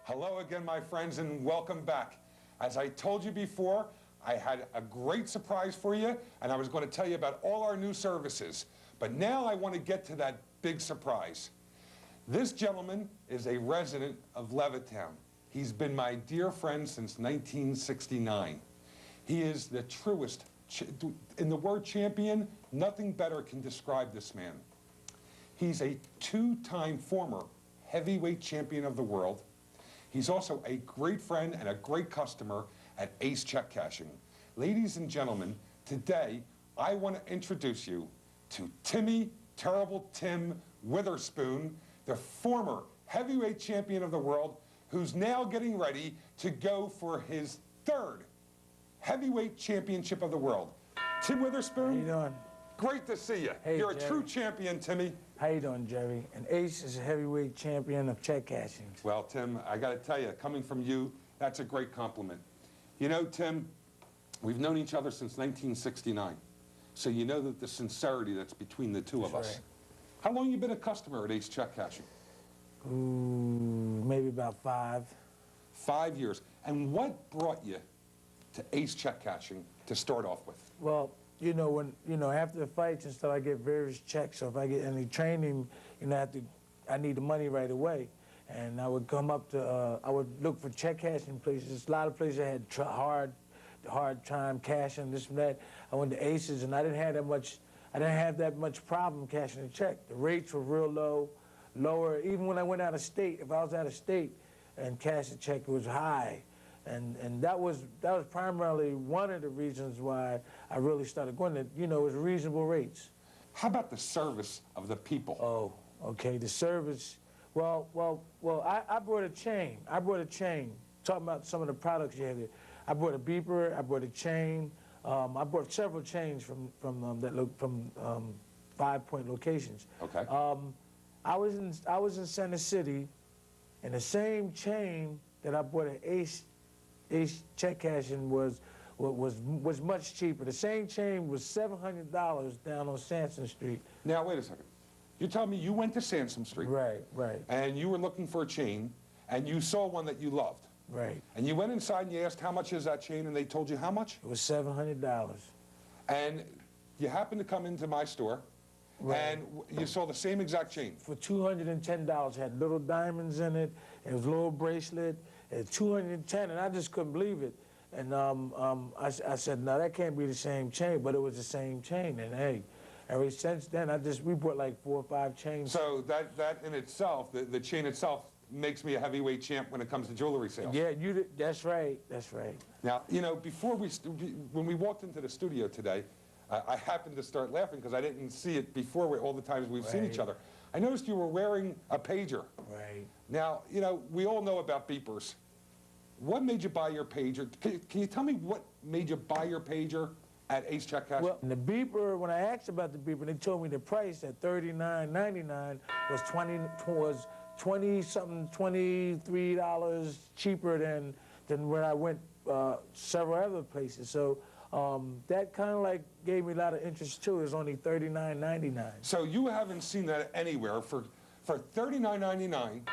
Hello again, my friends, and welcome back. As I told you before, I had a great surprise for you, and I was going to tell you about all our new services. But now I want to get to that big surprise. This gentleman is a resident of Levittown. He's been my dear friend since 1969. He is the truest, in the word champion, nothing better can describe this man. He's a two-time former heavyweight champion of the world. He's also a great friend and a great customer at Ace Check Cashing. Ladies and gentlemen, today I want to introduce you to Terrible Tim Witherspoon, the former heavyweight champion of the world, who's now getting ready to go for his third heavyweight championship of the world. Tim Witherspoon. How you doing? Great to see you. Hey, You're a Jerry. true champion, Timmy. How you doing, Jerry? And Ace is a heavyweight champion of check cashing. Well, Tim, I got to tell you, coming from you, that's a great compliment. You know, Tim, we've known each other since 1969, so you know that the sincerity that's between the two of us. Right. How long you been a customer at Ace Check Cashing? Ooh, maybe about 5. 5 years. And what brought you to Ace Check Cashing to start off with? Well, after the fights and stuff, I get various checks. So if I get any training, I need the money right away. And I would come up to, I would look for check cashing places. A lot of places had hard time cashing, this and that. I went to Aces, and I didn't have that much problem cashing a check. The rates were real low, lower. Even when I went out of state, if I was out of state and cashed a check, it was high. And that was primarily one of the reasons why I really started going to, it was reasonable rates. How about the service of the people? Oh, okay, the service. Well, I brought a chain. Talking about some of the products you have here. I brought a beeper, I brought a chain. I brought several chains from 5-point locations. Okay. I was in Center City, and the same chain that I bought at Ace Check Cashing was much cheaper. The same chain was $700 down on Sansom Street. Now, wait a second. You tell me you went to Sansom Street. Right. And you were looking for a chain, and you saw one that you loved. Right. And you went inside and you asked, how much is that chain? And they told you how much? It was $700. And you happened to come into my store, Right. and you saw the same exact chain. For $210, it had little diamonds in it. It was a little bracelet. It was $210, and I just couldn't believe it. And I said, no, that can't be the same chain, but it was the same chain. And hey, ever since then, we bought like 4 or 5 chains. So that in itself, the chain itself, makes me a heavyweight champ when it comes to jewelry sales. Yeah, that's right. Now, before when we walked into the studio today, I happened to start laughing because I didn't see it before all the times we've seen each other. I noticed you were wearing a pager. Right. Now, we all know about beepers. What made you buy your pager? Can you tell me what made you buy your pager at Ace Check Cashing? Well, the beeper, when I asked about the beeper, they told me the price at $39.99 was $20-something, $23 cheaper than when I went several other places. So that kind of like gave me a lot of interest too. It was only $39.99. So you haven't seen that anywhere. For $39.99,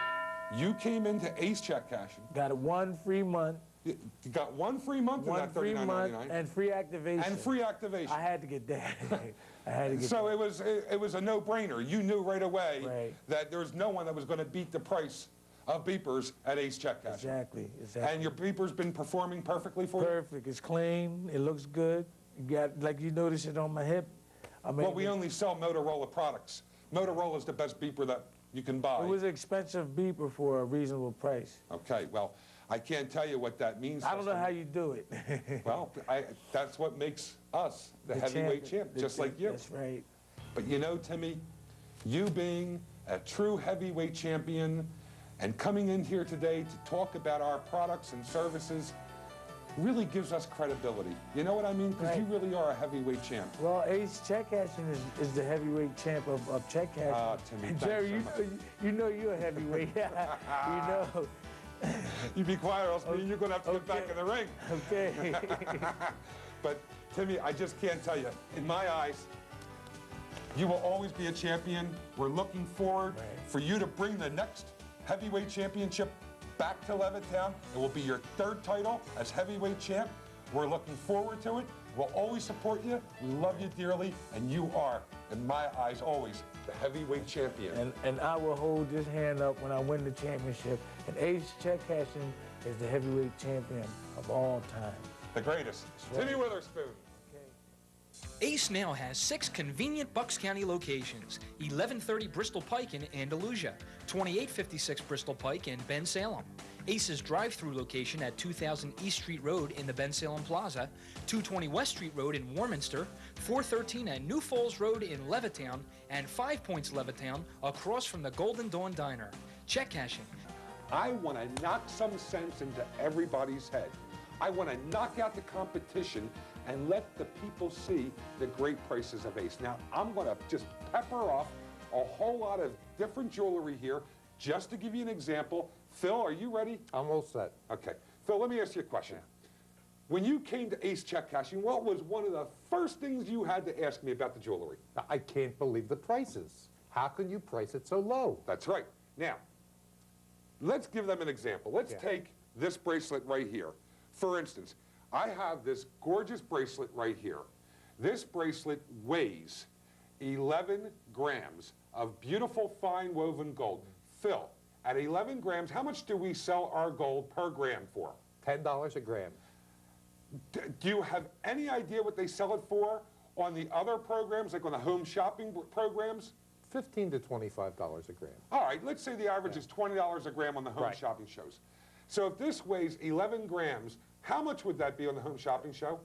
you came into Ace Check Cashing. Got 1 free month. You got 1 free month in that $39.99. 1 free month and free activation. And free activation. I had to get that. I had to get so that. it was a no-brainer. You knew right away Right. that there's no one that was going to beat the price of beepers at Ace Check Cashing. Exactly. And your beeper's been performing perfectly for you? Perfect. It's clean. It looks good. You got, like you notice it on my hip. Well, we only sell Motorola products. Motorola's the best beeper that you can buy. It was an expensive beeper for a reasonable price. Okay, well, I can't tell you what that means. I don't know how you do it. Well, that's what makes us the heavyweight champ, just like you. That's right. But Timmy, you being a true heavyweight champion and coming in here today to talk about our products and services really gives us credibility. You know what I mean? Because you really are a heavyweight champ. Well, Ace Check Cashing is the heavyweight champ of check cashing. Timmy, and thanks Jerry, so much. you know you're a heavyweight. You know. You be quiet, or else you're going to have to get back in the ring. Okay. But, Timmy, I just can't tell you. In my eyes, you will always be a champion. We're looking forward for you to bring the next heavyweight championship back to Levittown. It will be your third title as heavyweight champ. We're looking forward to it. We'll always support you. We love you dearly, and you are, in my eyes, always the heavyweight champion. And I will hold this hand up when I win the championship. And Ace check cashing is the heavyweight champion of all time. The greatest. Right. Timmy Witherspoon. Ace now has 6 convenient Bucks County locations: 1130 Bristol Pike in Andalusia, 2856 Bristol Pike in Ben Salem, Ace's drive-through location at 2000 East Street Road in the Ben Salem Plaza, 220 West Street Road in Warminster, 413 and New Falls Road in Levittown, and 5 Points Levittown across from the Golden Dawn Diner. Check cashing. I want to knock some sense into everybody's head. I want to knock out the competition and let the people see the great prices of Ace. Now, I'm going to just pepper off a whole lot of different jewelry here just to give you an example. Phil, are you ready? I'm all set. Okay. Phil, let me ask you a question. When you came to Ace Check Cashing, what was one of the first things you had to ask me about the jewelry? I can't believe the prices. How can you price it so low? That's right. Now, let's give them an example. Let's take this bracelet right here. For instance, I have this gorgeous bracelet right here. This bracelet weighs 11 grams of beautiful fine woven gold. Phil, at 11 grams, how much do we sell our gold per gram for? $10 a gram. Do you have any idea what they sell it for on the other programs, like on the home shopping programs? $15 to $25 a gram. All right, let's say the average is $20 a gram on the home shopping shows. So if this weighs 11 grams, how much would that be on the home shopping show?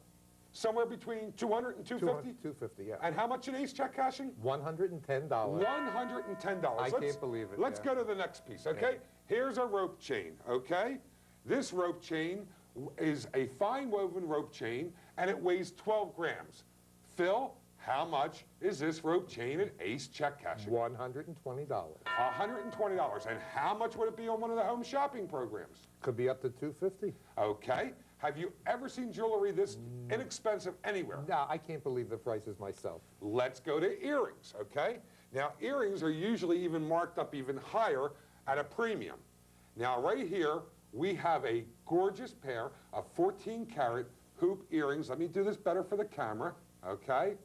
Somewhere between 200 and 250? 250, yeah. And how much in Ace Check Cashing? $110. $110. I can't believe it. Let's go to the next piece, okay? Here's a rope chain, okay? This rope chain is a fine woven rope chain, and it weighs 12 grams. Phil, how much is this rope chain at Ace Check Cashing? $120. $120. And how much would it be on one of the home shopping programs? Could be up to $250. Okay. Have you ever seen jewelry this inexpensive anywhere? No, I can't believe the prices myself. Let's go to earrings, okay? Now, earrings are usually even marked up even higher at a premium. Now, right here, we have a gorgeous pair of 14-karat hoop earrings. Let me do this better for the camera, okay?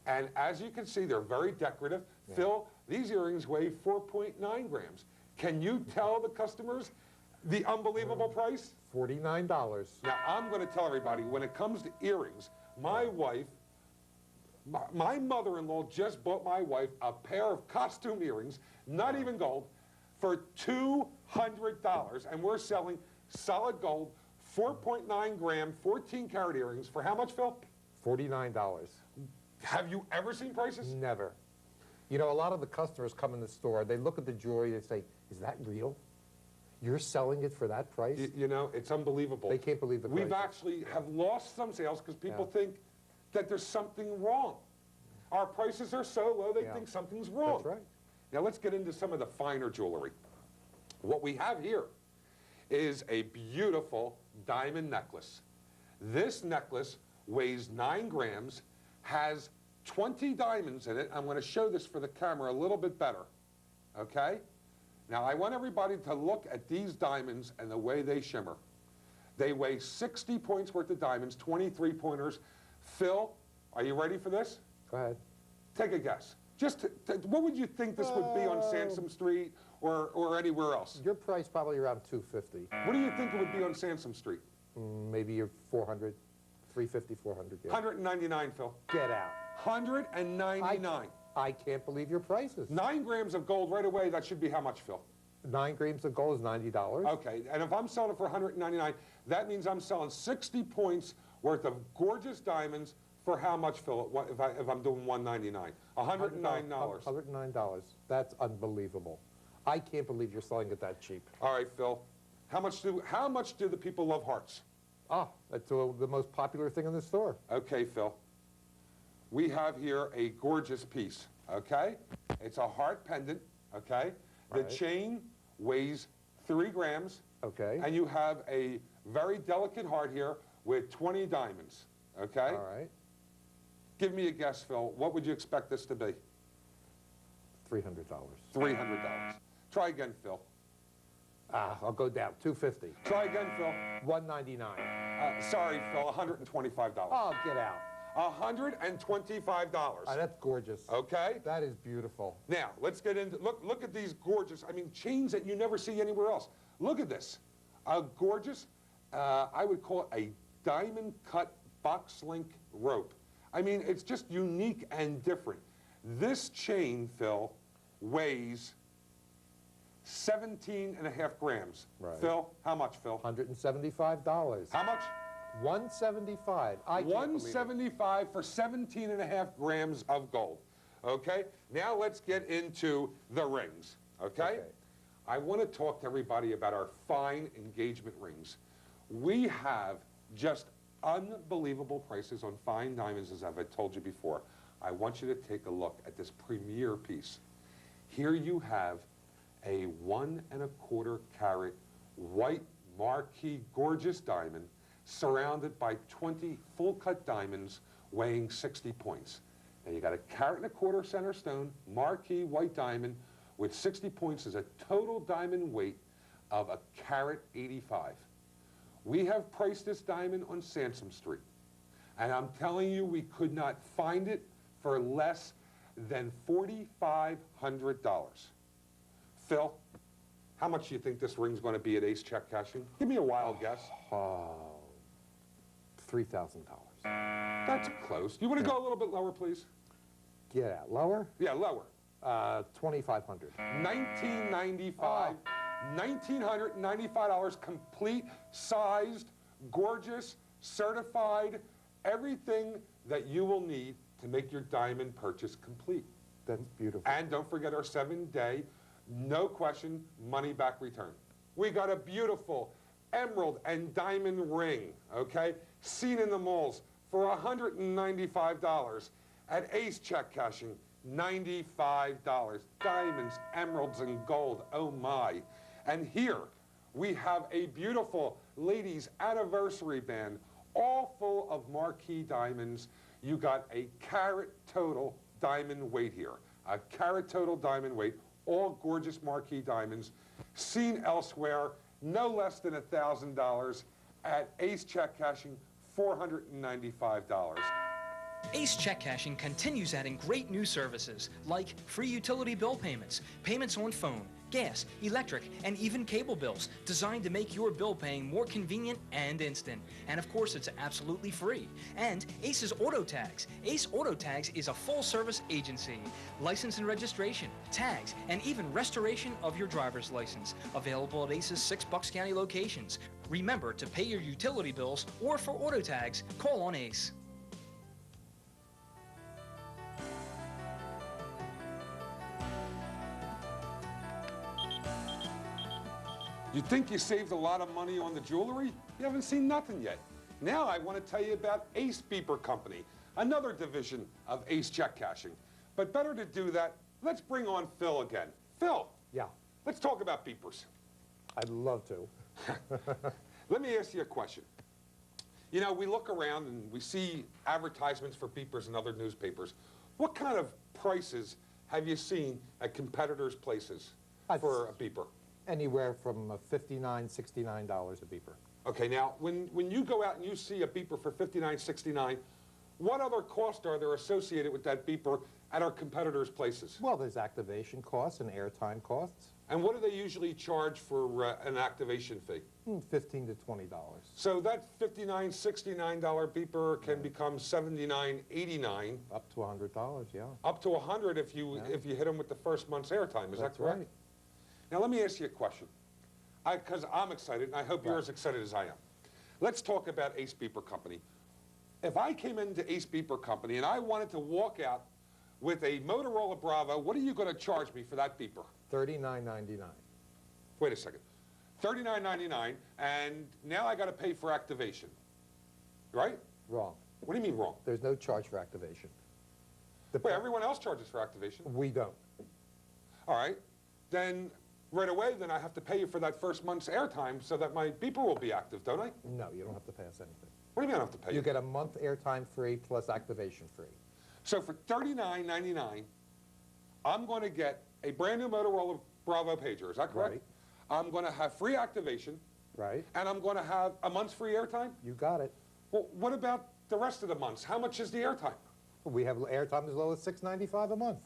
And as you can see, they're very decorative. Yeah. Phil, these earrings weigh 4.9 grams. Can you tell the customers the unbelievable price? $49. Now, I'm going to tell everybody, when it comes to earrings, my wife, my mother-in-law just bought my wife a pair of costume earrings, not even gold, for $200. And we're selling solid gold, 4.9 gram, 14-karat earrings for how much, Phil? $49. Have you ever seen prices? Never. You know, a lot of the customers come in the store, they look at the jewelry, they say, is that real? You're selling it for that price? You know, it's unbelievable. They can't believe the price. We've actually have lost some sales because people think that there's something wrong. Our prices are so low, they think something's wrong. That's right. Now let's get into some of the finer jewelry. What we have here is a beautiful diamond necklace. This necklace weighs 9 grams, has 20 diamonds in it. I'm going to show this for the camera a little bit better, okay? Now, I want everybody to look at these diamonds and the way they shimmer. They weigh 60 points worth of diamonds, 23 pointers. Phil, are you ready for this? Go ahead. Take a guess. Just what would you think this would be on Sansom Street or anywhere else? Your price probably around $250. What do you think it would be on Sansom Street? Maybe you're $400, $350, $400. Yeah. $199, Phil. Get out. $199. I can't believe your prices. 9 grams of gold right away, that should be how much, Phil? 9 grams of gold is $90. Okay, and if I'm selling it for $199, that means I'm selling 60 points worth of gorgeous diamonds for how much, Phil, if I'm doing $199? $109. $109. That's unbelievable. I can't believe you're selling it that cheap. All right, Phil. How much do the people love hearts? Oh, that's the most popular thing in the store. Okay, Phil. We have here a gorgeous piece, okay? It's a heart pendant, okay? The chain weighs 3 grams. Okay. And you have a very delicate heart here with 20 diamonds, okay? All right. Give me a guess, Phil. What would you expect this to be? $300. $300. Try again, Phil. I'll go down, 250. Try again, Phil. 199. Sorry, Phil, $125. Oh, get out. $125. That's gorgeous. Okay? That is beautiful. Now, let's get into, look at these gorgeous, I mean, chains that you never see anywhere else. Look at this. A gorgeous, I would call it a diamond cut box link rope. I mean, it's just unique and different. This chain, Phil, weighs 17.5 grams. Right. Phil, how much, Phil? $175. How much? 175. I can't believe it. 175 for 17.5 grams of gold. Okay? Now let's get into the rings. Okay? I want to talk to everybody about our fine engagement rings. We have just unbelievable prices on fine diamonds, as I've told you before. I want you to take a look at this premier piece. Here you have a 1¼ carat white marquee gorgeous diamond surrounded by 20 full-cut diamonds weighing 60 points. Now you got a 1¼ center stone, marquee white diamond with 60 points is a total diamond weight of 1.85. We have priced this diamond on Sansom Street, and I'm telling you we could not find it for less than $4,500. Phil, how much do you think this ring's going to be at Ace Check Cashing? Give me a wild guess. $3,000. That's close. You want to go a little bit lower, please? Get out. Lower? Yeah, lower. 2,500. 1995, $1,995, complete, sized, gorgeous, certified, everything that you will need to make your diamond purchase complete. That's beautiful. And don't forget our 7-day, no question, money back return. We got a beautiful emerald and diamond ring, okay, seen in the malls for $195. At Ace Check Cashing, $95. Diamonds, emeralds, and gold, oh my. And here we have a beautiful ladies' anniversary band, all full of marquee diamonds. You got a carat total diamond weight here. A carat total diamond weight, all gorgeous marquee diamonds, seen elsewhere, no less than $1,000. At Ace Check Cashing, $495. Ace Check Cashing continues adding great new services like free utility bill payments, payments on phone, gas, electric, and even cable bills, designed to make your bill paying more convenient and instant. And of course, it's absolutely free. And Ace's Auto Tags. Ace Auto Tags is a full-service agency. License and registration, tags, and even restoration of your driver's license. Available at Ace's 6 Bucks County locations. Remember, to pay your utility bills or for auto tags, call on Ace. You think you saved a lot of money on the jewelry? You haven't seen nothing yet. Now I want to tell you about Ace Beeper Company, another division of Ace Check Cashing. But better to do that, let's bring on Phil again. Phil, Yeah, let's talk about beepers. I'd love to. Let me ask you a question. You know, we look around and we see advertisements for beepers in other newspapers. What kind of prices have you seen at competitors' places for a beeper? Anywhere from $59, $69 a beeper. Okay, now, when you go out and you see a beeper for $59, $69, what other costs are there associated with that beeper at our competitors' places? Well, there's activation costs and airtime costs. And what do they usually charge for an activation fee? $15 to $20. So that $59, $69 beeper can become $79, $89. Up to $100, yeah. Up to $100 if you hit them with the first month's airtime. Is that correct? Right. Now let me ask you a question, because I'm excited, and I hope you're as excited as I am. Let's talk about Ace Beeper Company. If I came into Ace Beeper Company and I wanted to walk out with a Motorola Bravo, what are you going to charge me for that beeper? $39.99. Wait a second. $39.99, and now I got to pay for activation, right? Wrong. What do you mean wrong? There's no charge for activation. Wait, everyone else charges for activation. We don't. All right, then right away, then I have to pay you for that first month's airtime so that my beeper will be active, don't I? No, you don't have to pay us anything. What do you mean I don't have to pay You get a month airtime free plus activation free. So for $39.99, I'm going to get a brand new Motorola Bravo pager, is that correct? Right. I'm going to have free activation, Right? and I'm going to have a month's free airtime. You got it. Well, what about the rest of the months? How much is the airtime? We have airtime as low as $6.95 a month.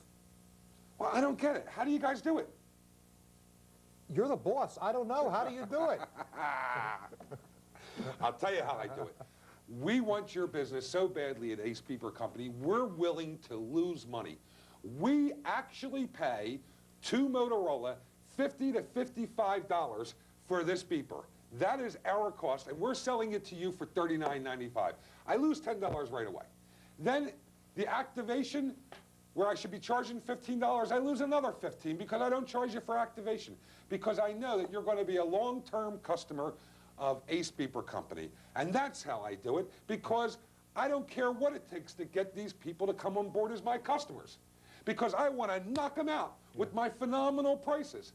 Well, I don't get it. How do you guys do it? You're the boss. I don't know. How do you do it? I'll tell you how I do it. We want your business so badly at Ace Beeper Company, we're willing to lose money. We actually pay to Motorola $50 to $55 for this beeper. That is our cost, and we're selling it to you for $39.95. I lose $10 right away. Then the activation, where I should be charging $15, I lose another $15 because I don't charge you for activation, because I know that you're going to be a long-term customer of Ace Beeper Company. And that's how I do it, because I don't care what it takes to get these people to come on board as my customers, because I want to knock them out with my phenomenal prices.